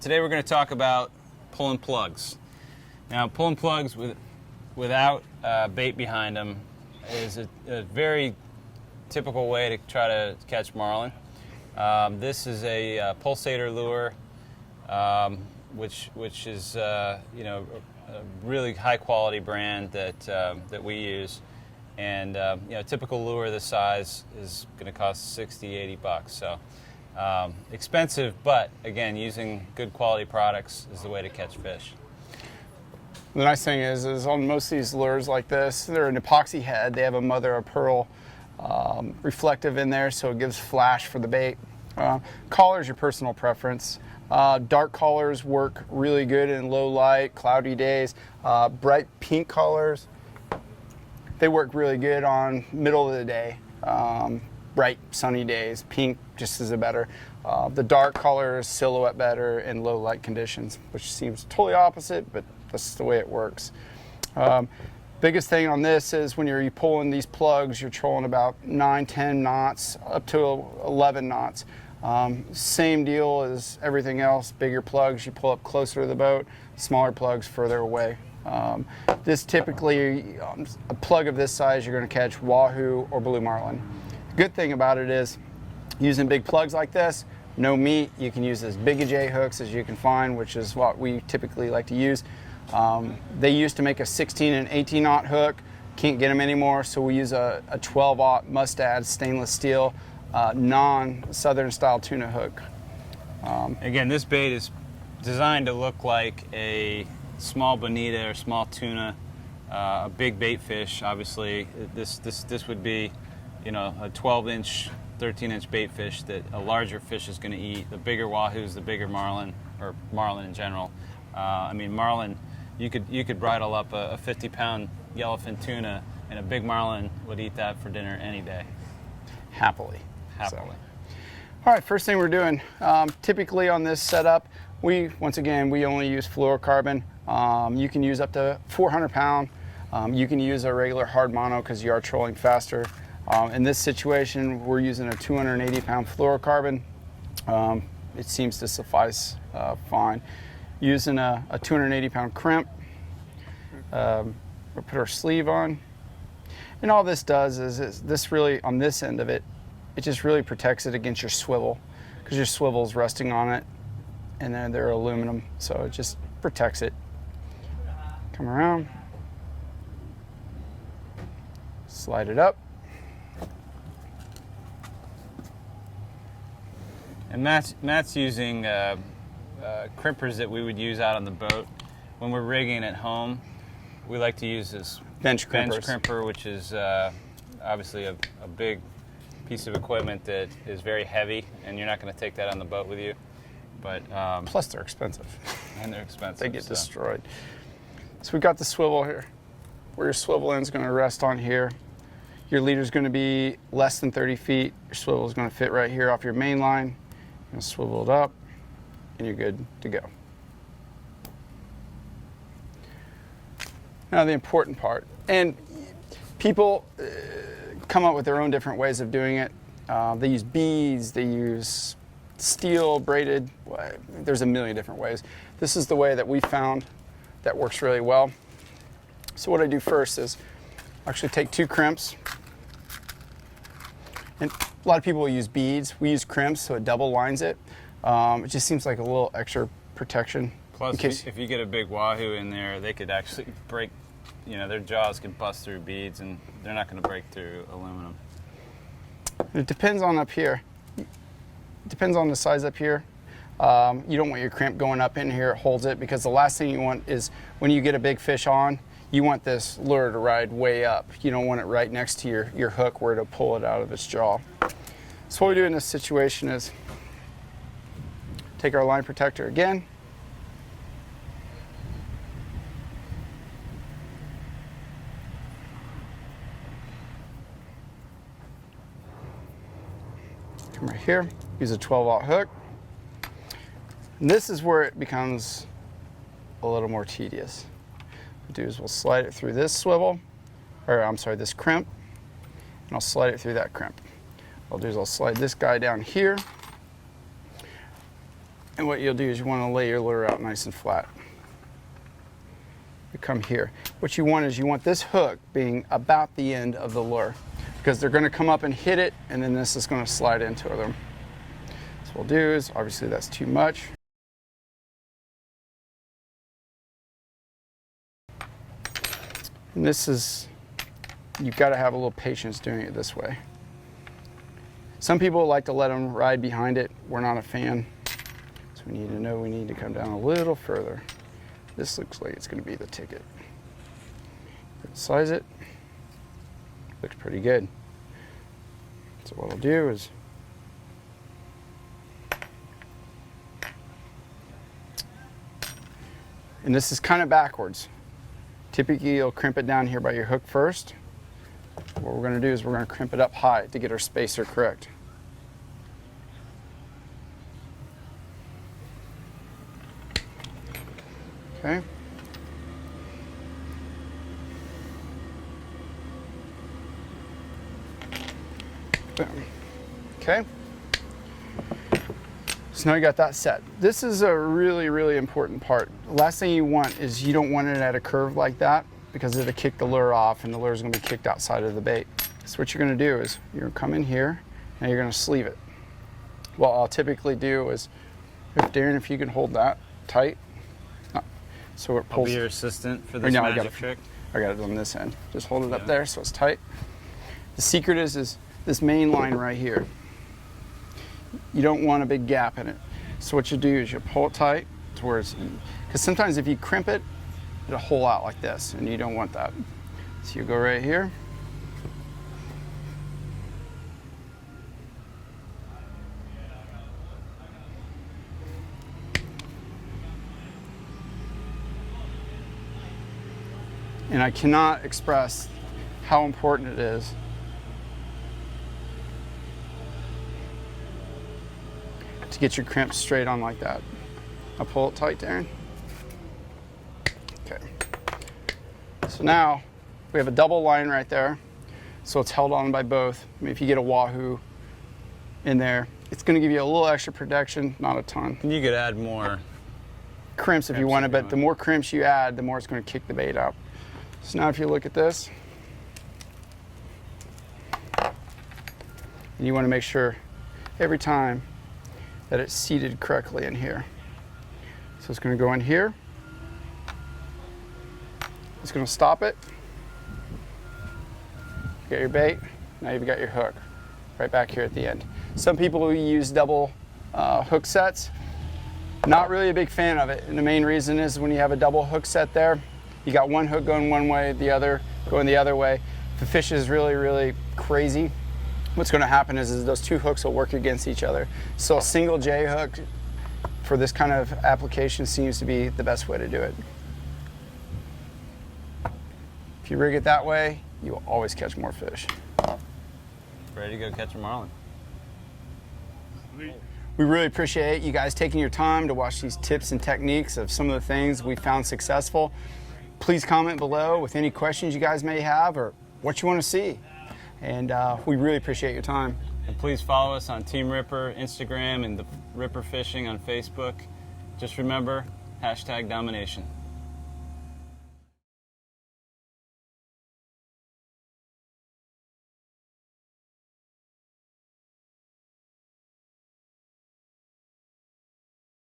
Today we're going to talk about pulling plugs. Now, pulling plugs without bait behind them is a very typical way to try to catch marlin. This is a pulsator lure, which is a really high quality brand that we use, and a typical lure this size is going to cost $60-80. So expensive, but again, using good quality products is the way to catch fish. The nice thing is on most of these lures like this, they're an epoxy head. They have a mother of pearl reflective in there, so it gives flash for the bait. Color is your personal preference. Dark colors work really good in low light, cloudy days. Bright pink colors, they work really good on middle of the day. Bright sunny days, pink just is a better. The dark colors silhouette better in low light conditions, which seems totally opposite, but that's the way it works. Biggest thing on this is when you're pulling these plugs, you're trolling about 9-10 knots up to 11 knots. Same deal as everything else. Bigger plugs you pull up closer to the boat, smaller plugs further away. This typically, a plug of this size, you're going to catch wahoo or blue marlin. The good thing about it is using big plugs like this, no meat, you can use as big a J hooks as you can find, which is what we typically like to use. They used to make a 16 and 18 aught hook, can't get them anymore, so we use a 12 aught mustad stainless steel non-southern style tuna hook. Again, this bait is designed to look like a small bonita or small tuna, a big bait fish. Obviously, this would be, a 12-inch, 13-inch bait fish that a larger fish is going to eat. The bigger wahoos, the bigger marlin, or marlin in general. Marlin, you could bridle up a 50-pound yellowfin tuna, and a big marlin would eat that for dinner any day. Happily. So. All right, first thing we're doing, typically on this setup, once again, we only use fluorocarbon. You can use up to 400 pound. You can use a regular hard mono because you are trolling faster. In this situation, we're using a 280 pound fluorocarbon. It seems to suffice fine. Using a 280 pound crimp. We'll put our sleeve on. And all this does is this really, on this end of it, it just really protects it against your swivel, because your swivel's resting on it, and then they're aluminum, so it just protects it. Come around, slide it up. And Matt's using crimpers that we would use out on the boat. When we're rigging at home, we like to use this bench crimper, which is obviously a big piece of equipment that is very heavy, and you're not going to take that on the boat with you. But plus they're expensive. And they're expensive. They get destroyed. So we've got the swivel here, where your swivel end's going to rest on here. Your leader's going to be less than 30 feet. Your swivel is going to fit right here off your main line. You're going to swivel it up, and you're good to go. Now the important part, and people come up with their own different ways of doing it. They use beads, they use steel braided, there's a million different ways. This is the way that we found that works really well. So what I do first is actually take 2 crimps, and a lot of people will use beads. We use crimps, so it double lines it. It just seems like a little extra protection. Plus, if you get a big wahoo in there, they could actually break, their jaws could bust through beads, and they're not going to break through aluminum. It depends on up here. It depends on the size up here. You don't want your crimp going up in here, it holds it, because the last thing you want is when you get a big fish on, you want this lure to ride way up. You don't want it right next to your hook where to pull it out of its jaw. So what we do in this situation is take our line protector again. Come right here, use a 12-aught hook. And this is where it becomes a little more tedious. What we'll do is we'll slide it through this swivel, or I'm sorry, this crimp, and I'll slide it through that crimp. What I'll do is I'll slide this guy down here. And what you'll do is you want to lay your lure out nice and flat. You come here. What you want is you want this hook being about the end of the lure, because they're going to come up and hit it, and then this is going to slide into them. So what we'll do is, obviously that's too much. And this is, you've got to have a little patience doing it this way. Some people like to let them ride behind it. We're not a fan. So we need to know we need to come down a little further. This looks like it's going to be the ticket. Size it. Looks pretty good. So what I'll do is and this is kind of backwards. Typically you'll crimp it down here by your hook first. What we're going to do is we're going to crimp it up high to get our spacer correct. Okay. Boom. Okay. So now you got that set. This is a really, really important part. The last thing you want is you don't want it at a curve like that, because it'll kick the lure off and the lure is going to be kicked outside of the bait. So what you're going to do is you're going to come in here and you're going to sleeve it. What I'll typically do is, Darren, if you can hold that tight. So it pulls. I'll be your assistant for this magic trick. I got it on this end. Just hold it up there so it's tight. The secret is this main line right here. You don't want a big gap in it. So what you do is you pull it tight to where it's, because sometimes if you crimp it, it'll hole out like this, and you don't want that. So you go right here. And I cannot express how important it is to get your crimp straight on like that. I'll pull it tight, Darren. Okay. So now we have a double line right there. So it's held on by both. I mean, if you get a Wahoo in there, it's going to give you a little extra protection, not a ton. You could add more crimps if you wanted, but the more crimps you add, the more it's going to kick the bait out. So now if you look at this, you want to make sure every time that it's seated correctly in here. So it's going to go in here. It's going to stop it. You got your bait. Now you've got your hook right back here at the end. Some people will use double hook sets. Not really a big fan of it. And the main reason is when you have a double hook set there, you got one hook going one way, the other going the other way. If the fish is really, really crazy, what's going to happen is those two hooks will work against each other. So a single J hook for this kind of application seems to be the best way to do it. If you rig it that way, you will always catch more fish. Ready to go catch a marlin. We really appreciate you guys taking your time to watch these tips and techniques of some of the things we found successful. Please comment below with any questions you guys may have or what you want to see. And we really appreciate your time. And please follow us on Team Ripper, Instagram, and the Ripper Fishing on Facebook. Just remember, #domination.